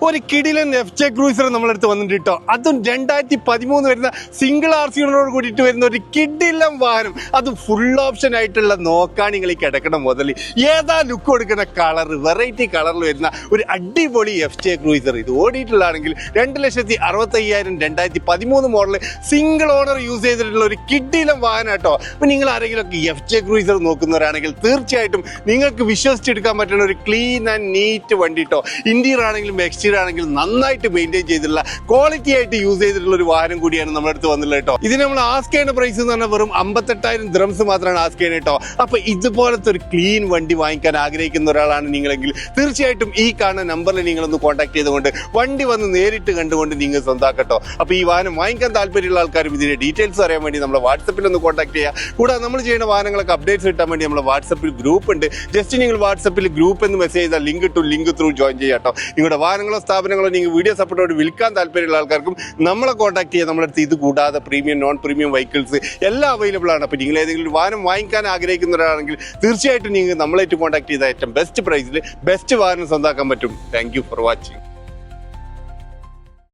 ഒരു കിടിലൻ FJ cruiser നമ്മളടുത്ത് വന്നിട്ട് കേട്ടോ. അതും 2013 വരുന്ന സിംഗിൾ RC കൂടിയിട്ട് വരുന്ന ഒരു കിടിലൻ വാഹനം. അത് ഫുൾ ഓപ്ഷൻ ആയിട്ടുള്ള നോക്കാൻ നിങ്ങൾ ഈ കിടക്കണം മുതൽ ഏതാ ലുക്ക് കൊടുക്കുന്ന കളർ, വെറൈറ്റി കളറിൽ വരുന്ന ഒരു അടിപൊളി FJ ക്രൂസർ. ഇത് ഓടിയിട്ടുള്ളതാണെങ്കിൽ 2,65,000 2013 മോഡൽ സിംഗിൾ ഓണർ യൂസ് ചെയ്തിട്ടുള്ള ഒരു കിടിലൻ വാഹനം കേട്ടോ. അപ്പൊ നിങ്ങൾ ആരെങ്കിലും ഒക്കെ FJ ക്രൂസർ നോക്കുന്നവരാണെങ്കിൽ തീർച്ചയായിട്ടും നിങ്ങൾക്ക് വിശ്വസിച്ചെടുക്കാൻ പറ്റുന്ന ഒരു ക്ലീൻ ആൻഡ് നീറ്റ് വണ്ടി കേട്ടോ. ഇന്റീരിയർ ആണെങ്കിലും എക്സ്റ്റീരിയർ ആണെങ്കിലും നന്നായിട്ട് മെയിൻറ്റെയിൻ ചെയ്തിട്ടുള്ള ക്വാളിറ്റി ആയിട്ട് യൂസ് ചെയ്തിട്ടുള്ള ഒരു വാഹനം കൂടിയാണ് നമ്മുടെ അടുത്ത് വന്നിട്ടുള്ളത് കേട്ടോ. ഇതിന് നമ്മൾ ആസ്ക് ചെയ്യുന്ന പ്രൈസ് എന്ന് പറഞ്ഞാൽ വെറും 58,000 ദിർഹംസ് മാത്രമാണ് ആസ്ക് ചെയ്യുന്നത് കേട്ടോ. അപ്പൊ ഇതുപോലത്തെ ഒരു ക്ലീൻ വണ്ടി വാങ്ങിക്കാൻ ആഗ്രഹിക്കുന്ന ഒരാളാണ് നിങ്ങളെങ്കിൽ തീർച്ചയായിട്ടും ഈ കാണുന്ന നമ്പറിൽ നിങ്ങളൊന്ന് കോൺടാക്ട് ചെയ്തുകൊണ്ട് വണ്ടി വന്ന് നേരിട്ട് കണ്ടുകൊണ്ട് നിങ്ങൾ സ്വന്തമാക്കട്ടോ. അപ്പൊ ഈ വാഹനം വാങ്ങിക്കാൻ താല്പര്യമുള്ള ആൾക്കാരും ഇതിന്റെ ഡീറ്റെയിൽസ് അറിയാൻ വേണ്ടി നമ്മളെ വാട്സപ്പിൽ ഒന്ന് കോൺടാക്ട് ചെയ്യുക. കൂടാതെ നമ്മൾ ചെയ്യുന്ന വാഹനങ്ങളൊക്കെ അപ്ഡേറ്റ്സ് കിട്ടാൻ വേണ്ടി നമ്മളെ വാട്സപ്പിൽ ഗ്രൂപ്പ് ഉണ്ട്. ജസ്റ്റ് നിങ്ങൾ വാട്സപ്പിൽ ഗ്രൂപ്പ് എന്ന് മെസ്സേജ് ചെയ്താൽ ലിങ്ക് ത്രൂ ജോയിൻ ചെയ്യാം കേട്ടോ. നിങ്ങളുടെ വാഹനങ്ങളോ സ്ഥാപനങ്ങളോ നിങ്ങൾ വീഡിയോ സപ്പോർട്ടോട് വിൽക്കാൻ താല്പര്യമുള്ള ആൾക്കാർക്കും നമ്മളെ കോൺടാക്ട് ചെയ്യാം. നമ്മുടെ അടുത്ത് ഇത് കൂടാതെ പ്രീമിയം നോൺ പ്രീമിയം വെഹിക്കിൾസ് എല്ലാം അവൈലബിൾ ആണ്. അപ്പോൾ നിങ്ങൾ ഏതെങ്കിലും ഒരു വാഹനം വാങ്ങിക്കാൻ ആഗ്രഹിക്കുന്നവരാണെങ്കിൽ തീർച്ചയായിട്ടും നിങ്ങൾ നമ്മളായിട്ട് കോൺടാക്ട് ചെയ്താൽ ഏറ്റവും ബെസ്റ്റ് പ്രൈസിൽ ബെസ്റ്റ് വാഹനം സ്വന്തമാക്കാൻ പറ്റും. Thank you for watching.